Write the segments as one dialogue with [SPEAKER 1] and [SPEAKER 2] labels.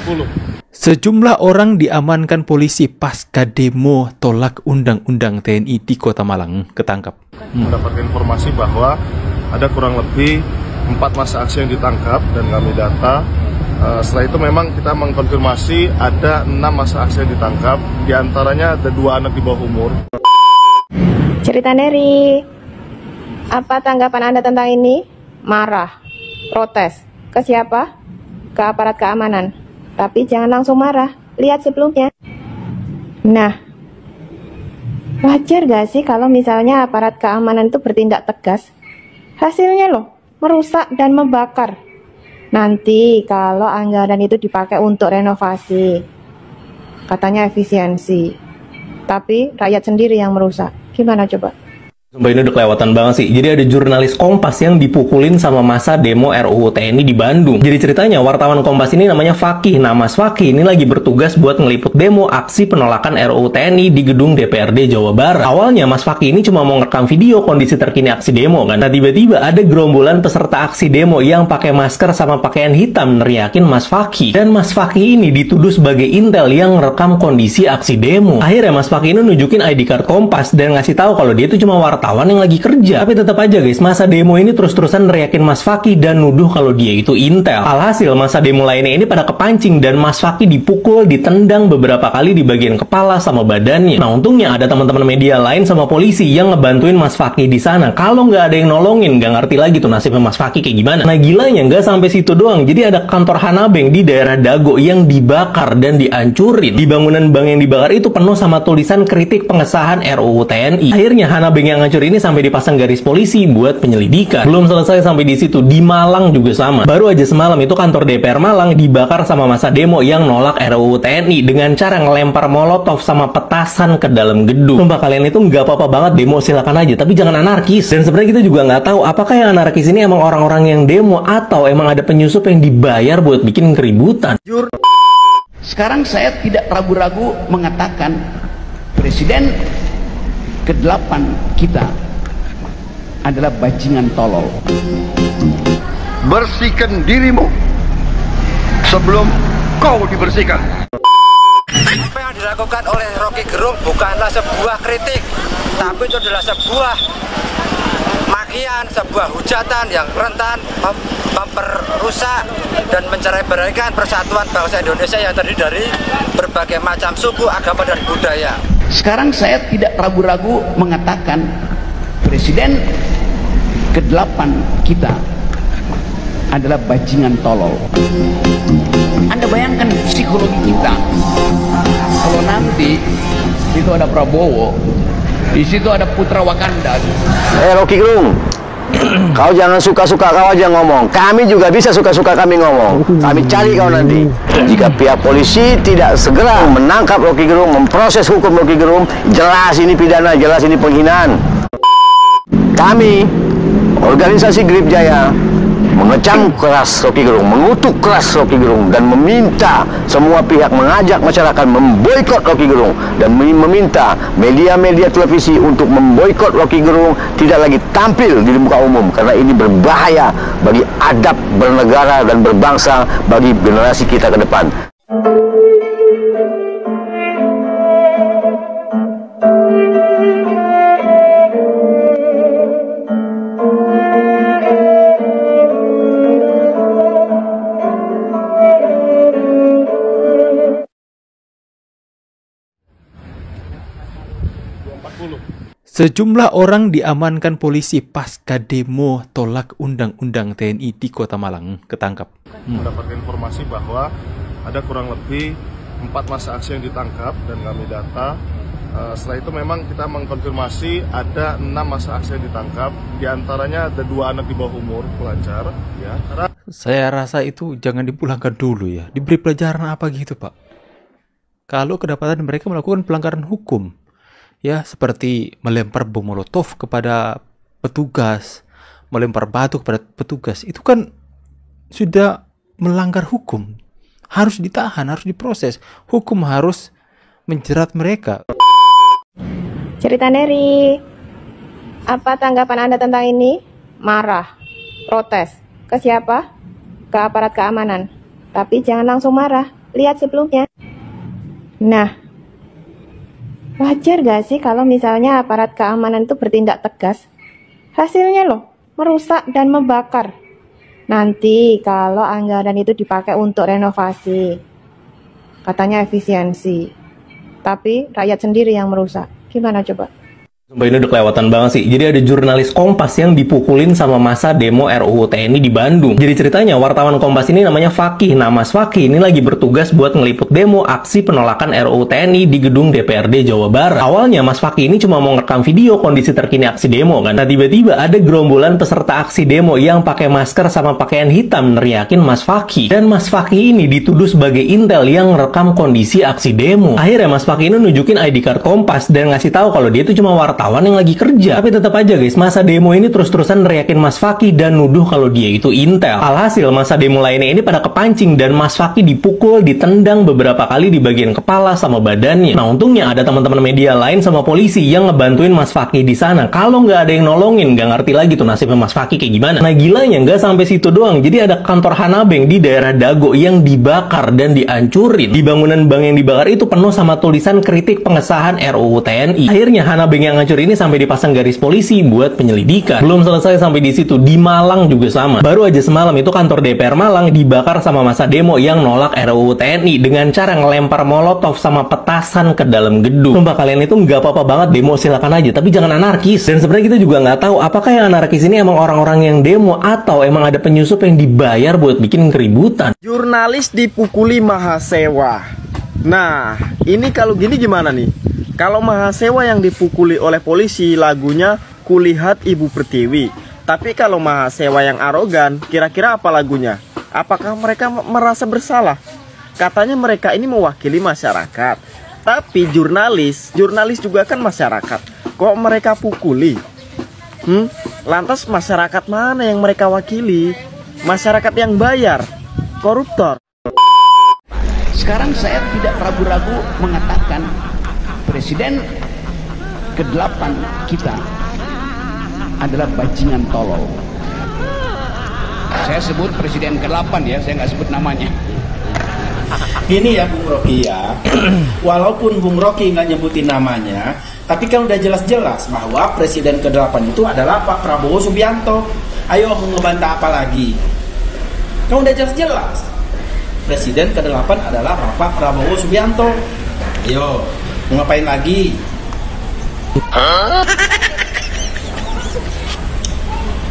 [SPEAKER 1] 40.
[SPEAKER 2] Sejumlah orang diamankan polisi pasca demo tolak undang-undang TNI di Kota Malang ketangkap.
[SPEAKER 1] Mendapatkan informasi bahwa ada kurang lebih 4 massa aksi yang ditangkap dan kami data. Setelah itu memang kita mengkonfirmasi ada 6 massa aksi yang ditangkap, diantaranya ada 2 anak di bawah umur.
[SPEAKER 3] Cerita Neri, apa tanggapan Anda tentang ini? Marah, protes, ke siapa? Ke aparat keamanan. Tapi jangan langsung marah, lihat sebelumnya. Nah, wajar gak sih kalau misalnya aparat keamanan itu bertindak tegas? Hasilnya loh, merusak dan membakar. Nanti kalau anggaran itu dipakai untuk renovasi, katanya efisiensi. Tapi rakyat sendiri yang merusak. Gimana coba?
[SPEAKER 4] Sumpah ini udah kelewatan banget sih. Jadi ada jurnalis Kompas yang dipukulin sama massa demo RUU TNI di Bandung. Jadi ceritanya wartawan Kompas ini namanya Fakih. Nah Mas Fakih ini lagi bertugas buat ngeliput demo aksi penolakan RUU TNI di gedung DPRD Jawa Barat. Awalnya Mas Fakih ini cuma mau ngerekam video kondisi terkini aksi demo kan. Nah tiba-tiba ada gerombolan peserta aksi demo yang pakai masker sama pakaian hitam neriakin Mas Fakih. Dan Mas Fakih ini dituduh sebagai intel yang ngerekam kondisi aksi demo. Akhirnya Mas Fakih ini nunjukin ID card Kompas dan ngasih tahu kalau dia itu cuma wartawan yang lagi kerja. Tapi tetap aja guys, masa demo ini terus-terusan neriakin Mas Fakih dan nuduh kalau dia itu intel. Alhasil masa demo lainnya ini pada kepancing dan Mas Fakih dipukul, ditendang beberapa kali di bagian kepala sama badannya. Nah untungnya ada teman-teman media lain sama polisi yang ngebantuin Mas Fakih di sana. Kalau nggak ada yang nolongin, nggak ngerti lagi tuh nasibnya Mas Fakih kayak gimana. Nah gilanya nggak sampai situ doang. Jadi ada kantor Hanabeng di daerah Dago yang dibakar dan dihancurin. Di bangunan bank yang dibakar itu penuh sama tulisan kritik pengesahan RUU TNI. Akhirnya Hanabeng yang hancur ini sampai dipasang garis polisi buat penyelidikan. Belum selesai sampai di situ, di Malang juga sama. Baru aja semalam itu kantor DPR Malang dibakar sama massa demo yang nolak RUU TNI dengan cara ngelempar molotov sama petasan ke dalam gedung. Sumpah kalian itu nggak apa-apa banget demo, silakan aja, tapi jangan anarkis. Dan sebenarnya kita juga nggak tahu apakah yang anarkis ini emang orang-orang yang demo atau emang ada penyusup yang dibayar buat bikin keributan.
[SPEAKER 5] Sekarang saya tidak ragu-ragu mengatakan Presiden ke-8 kita adalah bajingan tolol.
[SPEAKER 6] Bersihkan dirimu sebelum kau dibersihkan.
[SPEAKER 7] Apa yang dilakukan oleh Rocky Gerung bukanlah sebuah kritik, tapi itu adalah sebuah makian, sebuah hujatan yang rentan memperusak dan mencerai-beraikan persatuan bangsa Indonesia yang terdiri dari berbagai macam suku, agama, dan budaya.
[SPEAKER 5] Sekarang saya tidak ragu-ragu mengatakan Presiden ke-8 kita adalah bajingan tolol. Anda bayangkan psikologi kita. Kalau nanti itu ada Prabowo, di situ ada Putra Wakanda.
[SPEAKER 6] Rocky Gerung, kau jangan suka-suka kau aja ngomong. Kami juga bisa suka-suka kami ngomong. Kami cari kau nanti. Jika pihak polisi tidak segera menangkap Rocky Gerung, memproses hukum Rocky Gerung, jelas ini pidana, jelas ini penghinaan. Kami, organisasi Grip Jaya, mengecam keras Rocky Gerung, mengutuk keras Rocky Gerung, dan meminta semua pihak mengajak masyarakat memboikot Rocky Gerung dan meminta media-media televisi untuk memboikot Rocky Gerung, tidak lagi tampil di muka umum karena ini berbahaya bagi adab bernegara dan berbangsa bagi generasi kita ke depan.
[SPEAKER 2] Sejumlah orang diamankan polisi pasca demo tolak undang-undang TNI di Kota Malang ketangkap.
[SPEAKER 1] Mendapatkan informasi bahwa ada kurang lebih 4 massa aksi yang ditangkap dan kami data. Setelah itu memang kita mengkonfirmasi ada 6 massa aksi yang ditangkap, diantaranya ada 2 anak di bawah umur pelajar. Ya.
[SPEAKER 2] Saya rasa itu jangan dipulangkan dulu ya, diberi pelajaran apa gitu Pak. Kalau kedapatan mereka melakukan pelanggaran hukum, ya seperti melempar bom molotov kepada petugas, melempar batu kepada petugas, itu kan sudah melanggar hukum. Harus ditahan, harus diproses. Hukum harus menjerat mereka.
[SPEAKER 3] Cerita Neri, apa tanggapan Anda tentang ini? Marah, protes, ke siapa? Ke aparat keamanan. Tapi jangan langsung marah, lihat sebelumnya. Nah, wajar gak sih kalau misalnya aparat keamanan itu bertindak tegas? Hasilnya loh, merusak dan membakar. Nanti kalau anggaran itu dipakai untuk renovasi, katanya efisiensi. Tapi rakyat sendiri yang merusak. Gimana coba?
[SPEAKER 4] Sumpah ini udah kelewatan banget sih. Jadi ada jurnalis Kompas yang dipukulin sama massa demo RUU TNI di Bandung. Jadi ceritanya wartawan Kompas ini namanya Fakih. Nah, Mas Fakih ini lagi bertugas buat ngeliput demo aksi penolakan RUU TNI di gedung DPRD Jawa Barat. Awalnya Mas Fakih ini cuma mau ngerekam video kondisi terkini aksi demo kan. Nah, tiba-tiba ada gerombolan peserta aksi demo yang pakai masker sama pakaian hitam neriakin Mas Fakih. Dan Mas Fakih ini dituduh sebagai intel yang ngerekam kondisi aksi demo. Akhirnya Mas Fakih ini nunjukin ID card Kompas dan ngasih tahu kalau dia itu cuma wartawan yang lagi kerja. Tapi tetap aja guys, masa demo ini terus-terusan neriakin Mas Fakih dan nuduh kalau dia itu intel. Alhasil masa demo lainnya ini pada kepancing dan Mas Fakih dipukul, ditendang beberapa kali di bagian kepala sama badannya. Nah, untungnya ada teman-teman media lain sama polisi yang ngebantuin Mas Fakih di sana. Kalau nggak ada yang nolongin, nggak ngerti lagi tuh nasibnya Mas Fakih kayak gimana. Nah, gilanya nggak sampai situ doang. Jadi ada kantor Hanabeng di daerah Dago yang dibakar dan dihancurin. Di bangunan bank yang dibakar itu penuh sama tulisan kritik pengesahan RUU TNI. Akhirnya Hanabeng yang hancur ini sampai dipasang garis polisi buat penyelidikan. Belum selesai sampai di situ, di Malang juga sama. Baru aja semalam itu kantor DPR Malang dibakar sama massa demo yang nolak RUU TNI dengan cara ngelempar molotov sama petasan ke dalam gedung. Sumpah kalian itu nggak apa-apa banget demo, silakan aja, tapi jangan anarkis. Dan sebenarnya kita juga nggak tahu apakah yang anarkis ini emang orang-orang yang demo atau emang ada penyusup yang dibayar buat bikin keributan.
[SPEAKER 8] Jurnalis dipukuli Mahasewa. Nah, ini kalau gini gimana nih? Kalau Mahasewa yang dipukuli oleh polisi lagunya Kulihat Ibu Pertiwi. Tapi kalau Mahasewa yang arogan, kira-kira apa lagunya? Apakah mereka merasa bersalah? Katanya mereka ini mewakili masyarakat. Tapi jurnalis juga kan masyarakat. Kok mereka pukuli? Lantas masyarakat mana yang mereka wakili? Masyarakat yang bayar, koruptor.
[SPEAKER 5] Sekarang saya tidak ragu-ragu mengatakan Presiden ke-8 kita adalah bajingan tolol. Saya sebut Presiden ke-8 ya, saya nggak sebut namanya.
[SPEAKER 9] Gini ya Bung Rocky ya, walaupun Bung Rocky nggak nyebutin namanya, tapi kan udah jelas-jelas bahwa Presiden ke-8 itu adalah Pak Prabowo Subianto. Ayo mau ngebantah apa lagi? Kan udah jelas-jelas Presiden ke-8 adalah Bapak Prabowo Subianto. Ayo, mau ngapain lagi?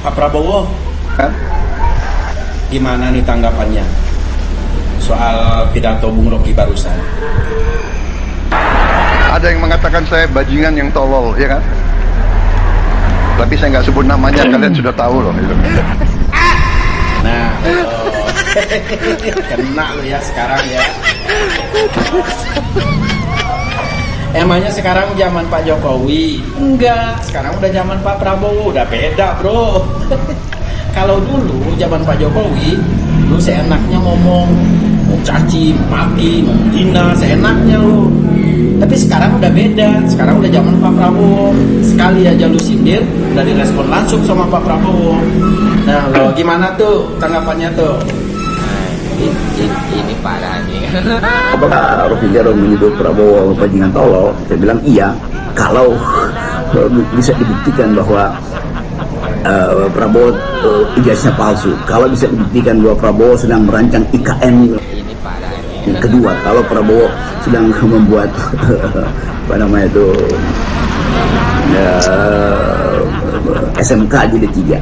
[SPEAKER 9] Pak Prabowo, gimana nih tanggapannya soal pidato Bung Rocky barusan?
[SPEAKER 10] Ada yang mengatakan saya bajingan yang tolol, ya kan? Tapi saya nggak sebut namanya, kalian sudah tahu loh. Gitu.
[SPEAKER 9] Nah, kena lo ya sekarang ya. Emangnya sekarang zaman Pak Jokowi? Enggak, sekarang udah zaman Pak Prabowo, udah beda bro. Kalau dulu zaman Pak Jokowi, lu seenaknya ngomong, mau caci, maki, mau hina, seenaknya lu. Tapi sekarang udah beda, sekarang udah zaman Pak Prabowo. Sekali aja lu sindir, udah direspon langsung sama Pak Prabowo. Nah lo gimana tuh tanggapannya tuh?
[SPEAKER 11] Ini parah nih.
[SPEAKER 6] Apakah Rocky Gerung menyebut Prabowo bajingan tolol? Saya bilang iya, kalau bisa dibuktikan bahwa Prabowo ijazahnya palsu. Kalau bisa dibuktikan bahwa Prabowo sedang merancang IKN. Yang kedua, kalau Prabowo sedang membuat apa namanya itu SMK jadi 3.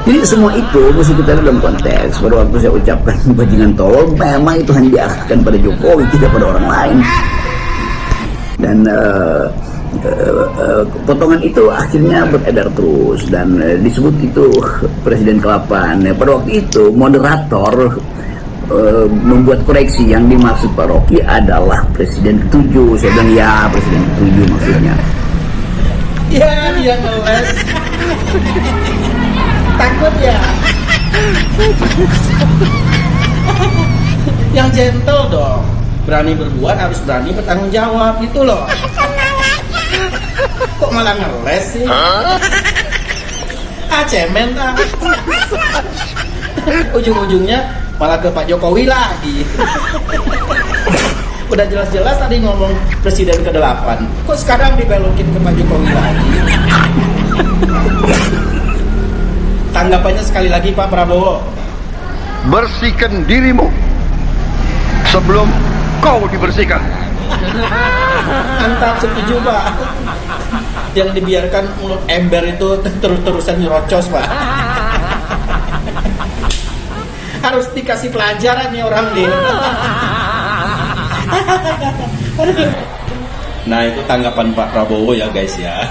[SPEAKER 6] Jadi semua itu mesti kita dalam konteks. Pada waktu saya ucapkan bajingan tolol, memang itu hanya diarahkan pada Jokowi, tidak pada orang lain. Dan potongan itu akhirnya beredar terus dan disebut itu Presiden ke-8. Pada waktu itu moderator membuat koreksi, yang dimaksud Pak Rocky adalah Presiden ke-7. Saya bilang ya, Presiden ke-7 maksudnya.
[SPEAKER 9] Ya, dia ngeles. Takut ya. Yang gentle dong, berani berbuat harus berani bertanggung jawab gitu loh. Kok malah ngeles sih? Cemen ah. Ujung-ujungnya malah ke Pak Jokowi lagi. Udah jelas-jelas tadi ngomong presiden ke-8, kok sekarang dibelokin ke Pak Jokowi lagi? Tanggapannya sekali lagi Pak Prabowo.
[SPEAKER 10] Bersihkan dirimu sebelum kau dibersihkan.
[SPEAKER 9] Mantap, setuju Pak. Yang dibiarkan mulut ember itu terus-terusan nyerocos Pak. Harus dikasih pelajaran nih orang nih. Nah itu tanggapan Pak Prabowo ya guys ya.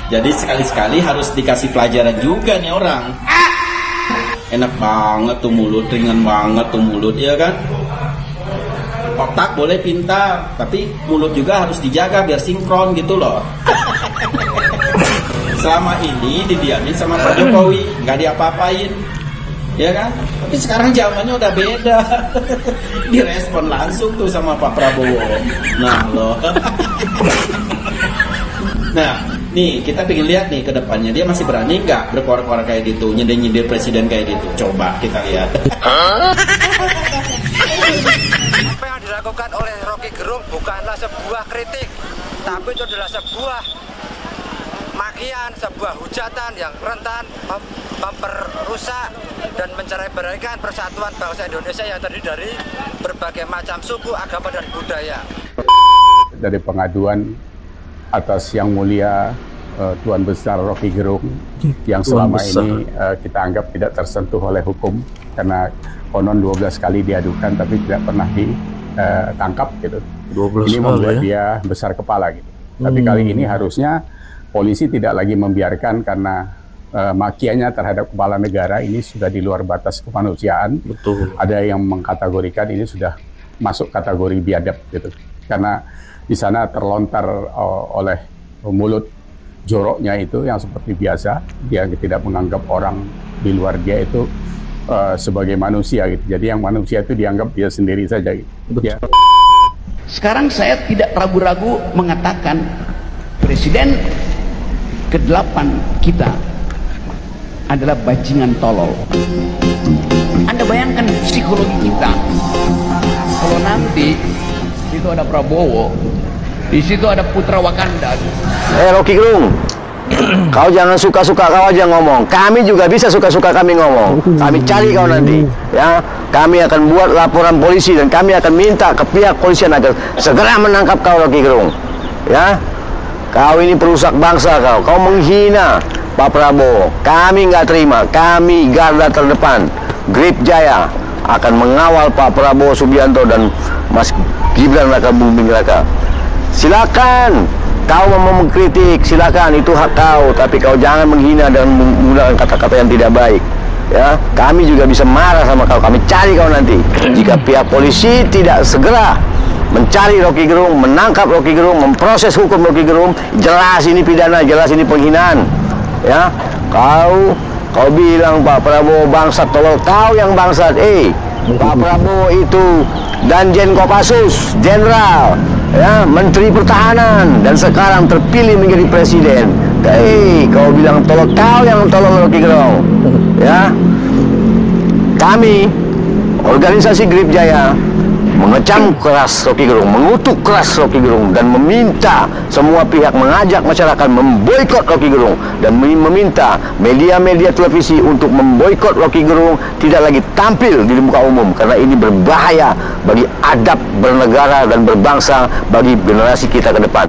[SPEAKER 9] Jadi sekali-sekali harus dikasih pelajaran juga nih orang. Enak banget tuh mulut, ringan banget tuh mulut ya kan. Otak boleh pintar, tapi mulut juga harus dijaga biar sinkron gitu loh. Selama ini didiamin sama Pak Jokowi, nggak diapa-apain, ya kan? Tapi sekarang zamannya udah beda. Direspon langsung tuh sama Pak Prabowo. Nah loh. Nah, nih kita pengen lihat nih ke depannya dia masih berani nggak berkoar-koar kayak gitu, nyindir-nyindir presiden kayak gitu. Coba kita lihat.
[SPEAKER 7] Apa yang dilakukan oleh Rocky Gerung bukanlah sebuah kritik, tapi itu adalah sebuah makian, sebuah hujatan yang rentan memperusak dan mencerai-beraikan persatuan bangsa Indonesia yang terdiri dari berbagai macam suku, agama, dan budaya.
[SPEAKER 11] Dari pengaduan atas Yang Mulia Tuan Besar Rocky Gerung yang selama ini kita anggap tidak tersentuh oleh hukum karena konon 12 kali diadukan tapi tidak pernah ditangkap gitu. Ini membuat dia besar kepala gitu. Tapi kali ini harusnya polisi tidak lagi membiarkan karena makiannya terhadap kepala negara ini sudah di luar batas kemanusiaan.
[SPEAKER 2] Betul.
[SPEAKER 11] Ada yang mengkategorikan ini sudah masuk kategori biadab gitu. Karena di sana terlontar oleh mulut joroknya itu yang seperti biasa, dia tidak menganggap orang di luar dia itu sebagai manusia gitu. Jadi yang manusia itu dianggap dia sendiri saja gitu. Ya.
[SPEAKER 5] Sekarang saya tidak ragu-ragu mengatakan presiden ke-8 kita adalah bajingan tolol. Anda bayangkan psikologi kita. Kalau nanti itu ada Prabowo, di situ ada putra Wakanda.
[SPEAKER 6] Rocky Gerung, kau jangan suka-suka kau aja ngomong. Kami juga bisa suka-suka kami ngomong. Kami cari kau nanti, ya. Kami akan buat laporan polisi dan kami akan minta ke pihak polisian agar segera menangkap kau, Rocky Gerung. Ya, kau ini perusak bangsa kau. Kau menghina Pak Prabowo. Kami nggak terima. Kami garda terdepan, Grip Jaya akan mengawal Pak Prabowo Subianto dan Mas Gibran Raka Buming Raka. Silakan kau mau mengkritik, silakan, itu hak kau, tapi kau jangan menghina dan menggunakan kata-kata yang tidak baik. Ya, kami juga bisa marah sama kau. Kami cari kau nanti. Jika pihak polisi tidak segera mencari Rocky Gerung, menangkap Rocky Gerung, memproses hukum Rocky Gerung, jelas ini pidana, jelas ini penghinaan. Ya, kau bilang Pak Prabowo bangsat, tolol, kau yang bangsat. Pak Prabowo itu Danjen Kopassus, Jenderal, ya, Menteri Pertahanan, dan sekarang terpilih menjadi presiden. Kau bilang tolol, kau yang tolol, Rocky Gerung. Ya, kami organisasi Grip Jaya mengecam keras Rocky Gerung, mengutuk keras Rocky Gerung, dan meminta semua pihak mengajak masyarakat memboikot Rocky Gerung dan meminta media-media televisi untuk memboikot Rocky Gerung, tidak lagi tampil di muka umum karena ini berbahaya bagi adab bernegara dan berbangsa bagi generasi kita ke depan.